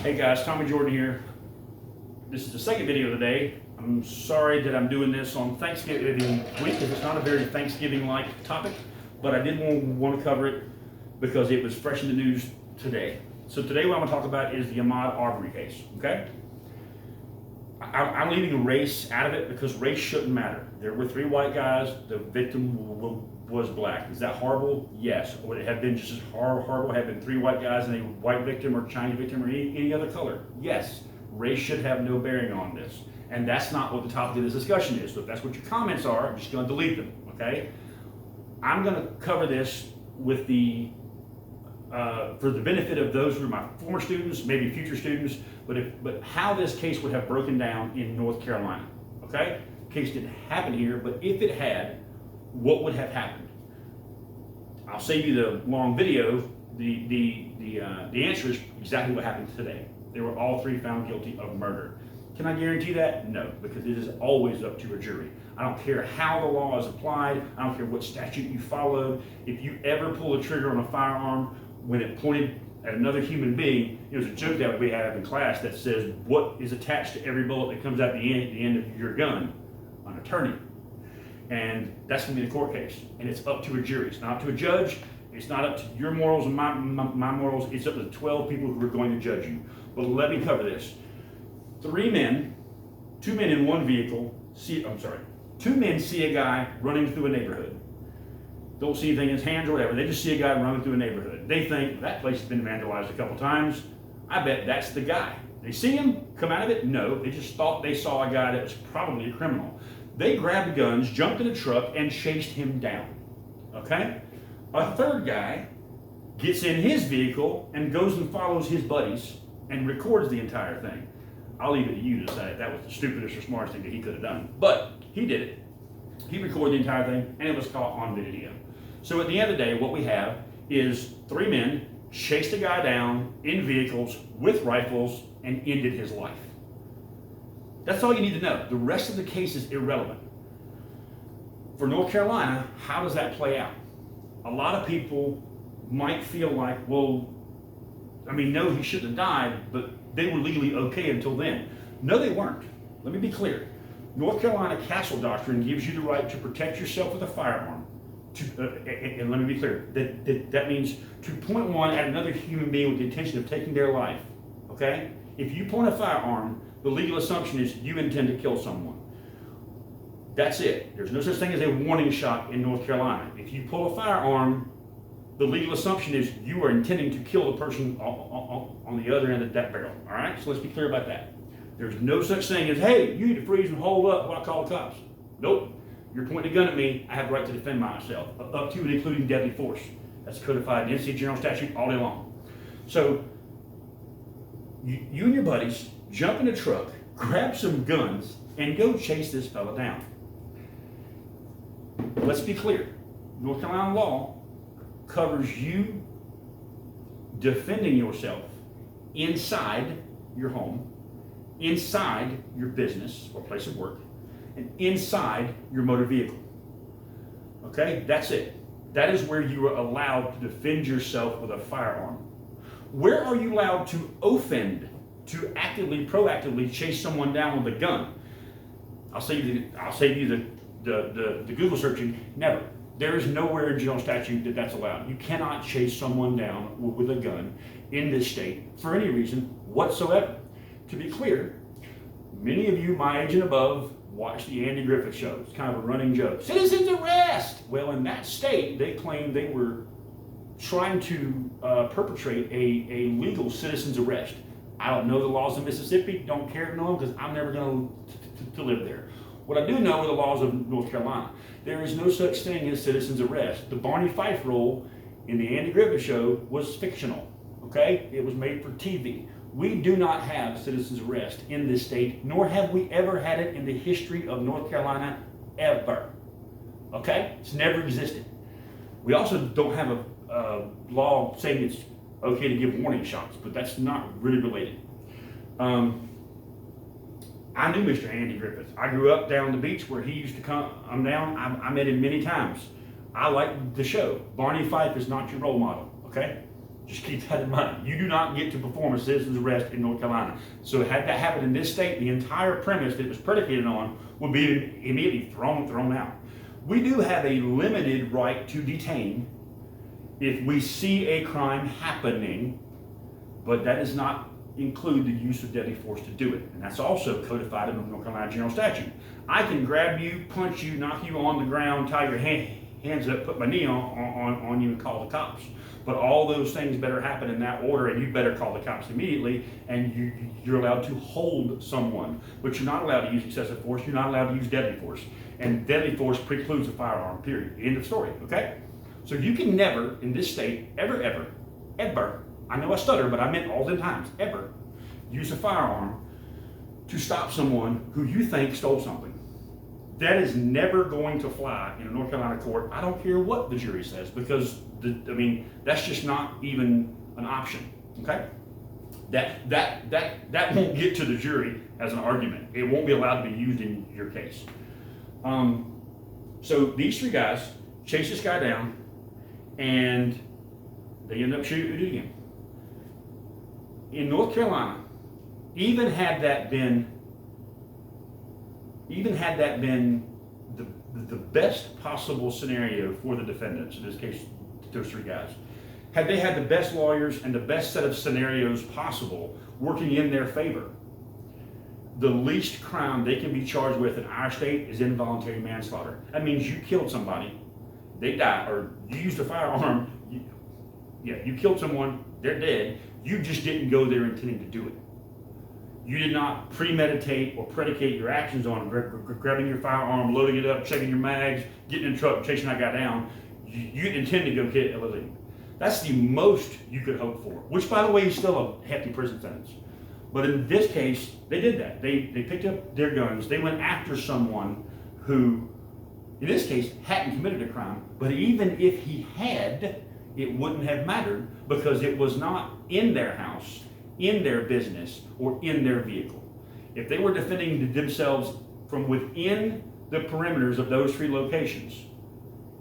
Hey guys, Tommy Jordan here. This is the second video of the day. I'm sorry that I'm doing this on Thanksgiving week because it's not a very Thanksgiving-like topic, but I did want to cover it because it was fresh in the news today. So today what I'm going to talk about is the Ahmaud Arbury case, okay? I'm leaving race out of it because race shouldn't matter. There were 3 white guys, the victim was black. Is that horrible? Yes. Would it have been just as horrible had been 3 white guys and a white victim or Chinese victim or any other color? Yes. Race should have no bearing on this. And that's not what the topic of this discussion is. So if that's what your comments are, I'm just going to delete them, okay? I'm going to cover this with for the benefit of those who are my former students, maybe future students, but how this case would have broken down in North Carolina, okay? The case didn't happen here, but if it had, what would have happened? I'll save you the long video. The answer is exactly what happened today. They were all 3 found guilty of murder. Can I guarantee that? No, because it is always up to a jury. I don't care how the law is applied. I don't care what statute you followed. If you ever pull a trigger on a firearm when it pointed at another human being, there's a joke that we have in class that says, what is attached to every bullet that comes out the end of your gun? An attorney. And that's going to be the court case. And it's up to a jury. It's not up to a judge. It's not up to your morals and my morals. It's up to the 12 people who are going to judge you. But let me cover this. 3 men, 2 men in one vehicle, 2 men see a guy running through a neighborhood. Don't see anything in his hands or whatever. They just see a guy running through a neighborhood. They think that place has been vandalized a couple times. I bet that's the guy. They see him come out of it? No. They just thought they saw a guy that was probably a criminal. They grabbed guns, jumped in a truck, and chased him down. Okay? A third guy gets in his vehicle and goes and follows his buddies and records the entire thing. I'll leave it to you to decide if that was the stupidest or smartest thing that he could have done. But he did it. He recorded the entire thing, and it was caught on video. So at the end of the day, what we have is 3 men chased a guy down in vehicles with rifles and ended his life. That's all you need to know. The rest of the case is irrelevant. For North Carolina, how does that play out? A lot of people might feel like, well, no, he shouldn't have died, but they were legally okay until then. No, they weren't. Let me be clear. North Carolina Castle Doctrine gives you the right to protect yourself with a firearm. And let me be clear, that means to point one at another human being with the intention of taking their life, okay? If you point a firearm, the legal assumption is you intend to kill someone. That's it. There's no such thing as a warning shot in North Carolina. If you pull a firearm, the legal assumption is you are intending to kill the person on the other end of that barrel, all right? So let's be clear about that. There's no such thing as, hey, you need to freeze and hold up while I call the cops. Nope. You're pointing a gun at me, I have the right to defend myself, up to and including deadly force. That's codified in NC General Statute all day long. So, you and your buddies jump in a truck, grab some guns, and go chase this fella down. Let's be clear. North Carolina law covers you defending yourself inside your home, inside your business or place of work, and inside your motor vehicle. Okay, that's it. That is where you are allowed to defend yourself with a firearm. Where are you allowed to offend, to actively, proactively chase someone down with a gun? I'll save you the Google searching. Never. There is nowhere in general statute that's allowed. You cannot chase someone down with a gun in this state for any reason whatsoever. To be clear, many of you my age and above watch the Andy Griffith show. It's kind of a running joke. Citizens arrest! Well, in that state, they claimed they were trying to perpetrate a legal citizen's arrest. I don't know the laws of Mississippi, don't care to know them because I'm never going to live there. What I do know are the laws of North Carolina. There is no such thing as citizen's arrest. The Barney Fife role in the Andy Griffith show was fictional, okay? It was made for TV. We do not have citizen's arrest in this state, nor have we ever had it in the history of North Carolina, ever. Okay? It's never existed. We also don't have a law saying it's okay to give warning shots, but that's not really related. I knew Mr. Andy Griffith. I grew up down the beach where he used to come down. I met him many times. I like the show. Barney Fife is not your role model, okay? Just keep that in mind. You do not get to perform a citizen's arrest in North Carolina. So had that happened in this state, the entire premise that it was predicated on would be immediately thrown out. We do have a limited right to detain if we see a crime happening, but that does not include the use of deadly force to do it. And that's also codified in the North Carolina General Statute. I can grab you, punch you, knock you on the ground, tie your hands up, put my knee on you and call the cops. But all those things better happen in that order, and you better call the cops immediately, and you're allowed to hold someone. But you're not allowed to use excessive force, you're not allowed to use deadly force. And deadly force precludes a firearm, period. End of story, okay? So you can never, in this state, ever, I know I stutter, but I meant all the times, ever, use a firearm to stop someone who you think stole something. That is never going to fly in a North Carolina court. I don't care what the jury says, because that's just not even an option. Okay, that won't get to the jury as an argument. It won't be allowed to be used in your case. So these three guys chase this guy down, and they end up shooting him. In North Carolina, even had that been the best possible scenario for the defendants, in this case, those three guys, had they had the best lawyers and the best set of scenarios possible working in their favor, the least crime they can be charged with in our state is involuntary manslaughter. That means you killed somebody, they die, or you used a firearm, you killed someone, they're dead, you just didn't go there intending to do it. You did not premeditate or predicate your actions on grabbing your firearm, loading it up, checking your mags, getting in the truck, chasing that guy down. You didn't intend to go get illegal. That's the most you could hope for, which, by the way, is still a hefty prison sentence. But in this case, they did that. They picked up their guns. They went after someone who, in this case, hadn't committed a crime. But even if he had, it wouldn't have mattered, because it was not in their house, in their business, or in their vehicle. If they were defending themselves from within the perimeters of those three locations,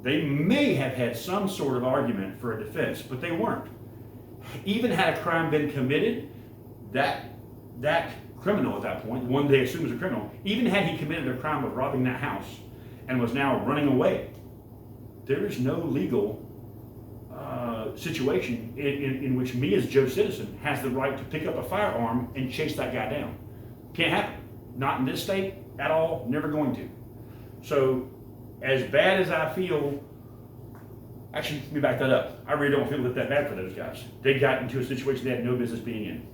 they may have had some sort of argument for a defense, but they weren't. Even had a crime been committed, that criminal at that point, the one they assume is a criminal, even had he committed a crime of robbing that house and was now running away, there is no legal situation in which me as Joe Citizen has the right to pick up a firearm and chase that guy down. Can't happen. Not in this state at all, never going to. So as bad as I feel, actually, let me back that up. I really don't feel that bad for those guys. They got into a situation they had no business being in.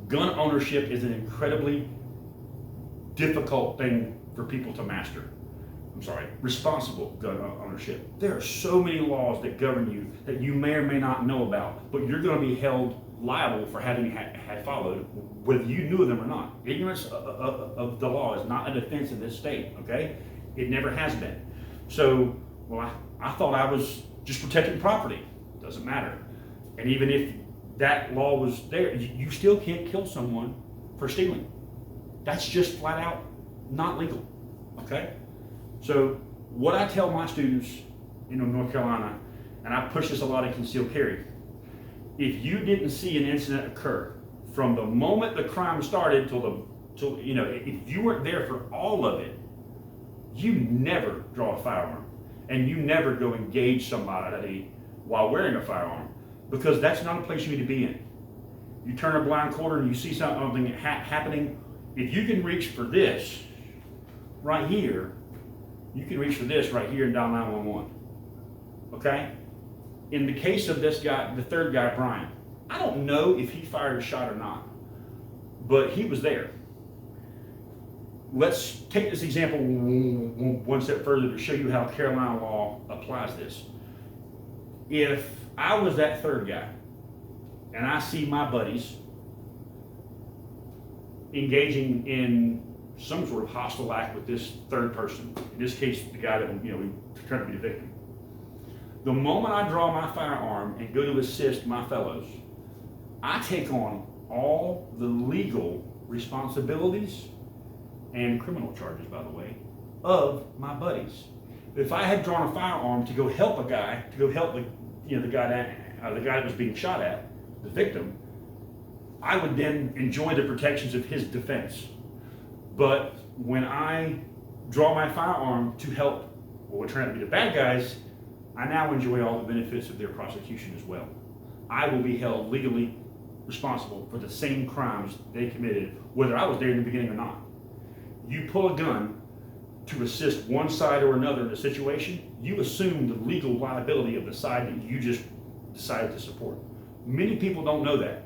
Gun ownership is an incredibly difficult thing for people to master. Responsible gun ownership. There are so many laws that govern you that you may or may not know about, but you're going to be held liable for having had followed, whether you knew of them or not. Ignorance of the law is not a defense in this state, okay? It never has been. So, I thought I was just protecting property. Doesn't matter. And even if that law was there, you still can't kill someone for stealing. That's just flat out not legal, okay? So what I tell my students in North Carolina, and I push this a lot in concealed carry, if you didn't see an incident occur from the moment the crime started till if you weren't there for all of it, you never draw a firearm, and you never go engage somebody while wearing a firearm, because that's not a place you need to be in. You turn a blind corner and you see something happening. If you can reach for this right here, you can reach for this right here and dial 911. Okay? In the case of this guy, the third guy, Brian, I don't know if he fired a shot or not, but he was there. Let's take this example one step further to show you how Carolina law applies this. If I was that third guy and I see my buddies engaging in some sort of hostile act with this third person, in this case, the guy that we trying to be the victim, the moment I draw my firearm and go to assist my fellows, I take on all the legal responsibilities and criminal charges, by the way, of my buddies. If I had drawn a firearm to go help a guy, to go help the guy the guy that was being shot at, the victim, I would then enjoy the protections of his defense. But when I draw my firearm to help what would turn out to be the bad guys, I now enjoy all the benefits of their prosecution as well. I will be held legally responsible for the same crimes they committed, whether I was there in the beginning or not. You pull a gun to assist one side or another in a situation, you assume the legal liability of the side that you just decided to support. Many people don't know that.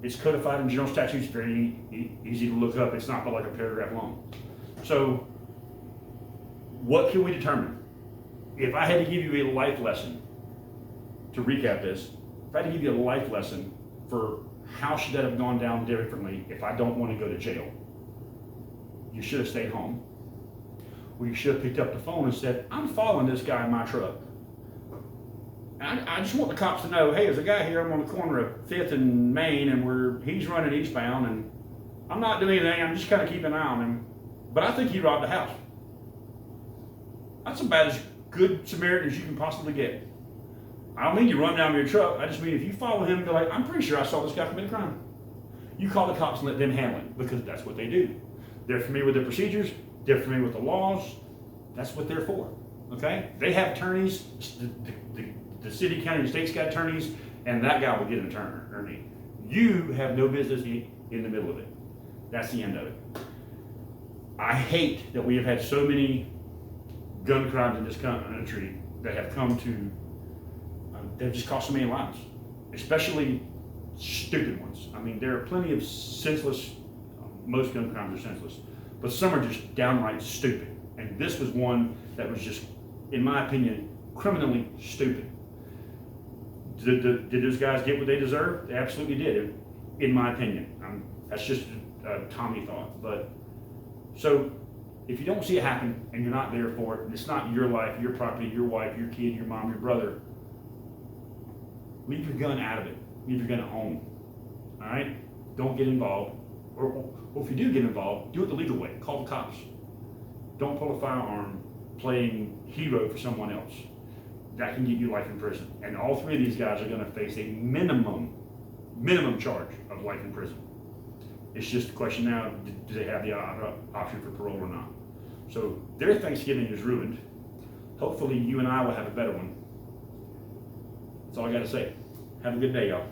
It's codified in general statutes, very easy to look up. It's not but like a paragraph long. So what can we determine? If I had to give you a life lesson, to recap this, if I had to give you a life lesson for how should that have gone down differently if I don't want to go to jail, you should have stayed home. Or you should have picked up the phone and said, I'm following this guy in my truck. I just want the cops to know, hey, there's a guy here, I'm on the corner of 5th and Main, and he's running eastbound, and I'm not doing anything, I'm just kind of keeping an eye on him. But I think he robbed the house. That's about as good Samaritan as you can possibly get. I don't mean you run down with your truck, I just mean if you follow him and be like, I'm pretty sure I saw this guy commit a crime. You call the cops and let them handle it, because that's what they do. They're familiar with the procedures, they're familiar with the laws, that's what they're for, okay? They have attorneys, the city, county, and state's got attorneys, and that guy will get an attorney. You have no business in the middle of it. That's the end of it. I hate that we have had so many gun crimes in this country that have come to, they've just cost so many lives, especially stupid ones. I mean, there are plenty of senseless, most gun crimes are senseless, but some are just downright stupid. And this was one that was just, in my opinion, criminally stupid. Did those guys get what they deserved? They absolutely did, in my opinion. That's just a Tommy thought. But so if you don't see it happen and you're not there for it, and it's not your life, your property, your wife, your kid, your mom, your brother, leave your gun out of it. Leave your gun at home. All right? Don't get involved. Or if you do get involved, do it the legal way. Call the cops. Don't pull a firearm playing hero for someone else. That can get you life in prison. And all three of these guys are going to face a minimum charge of life in prison. It's just a question now, do they have the option for parole or not? So their Thanksgiving is ruined. Hopefully you and I will have a better one. That's all I got to say. Have a good day, y'all.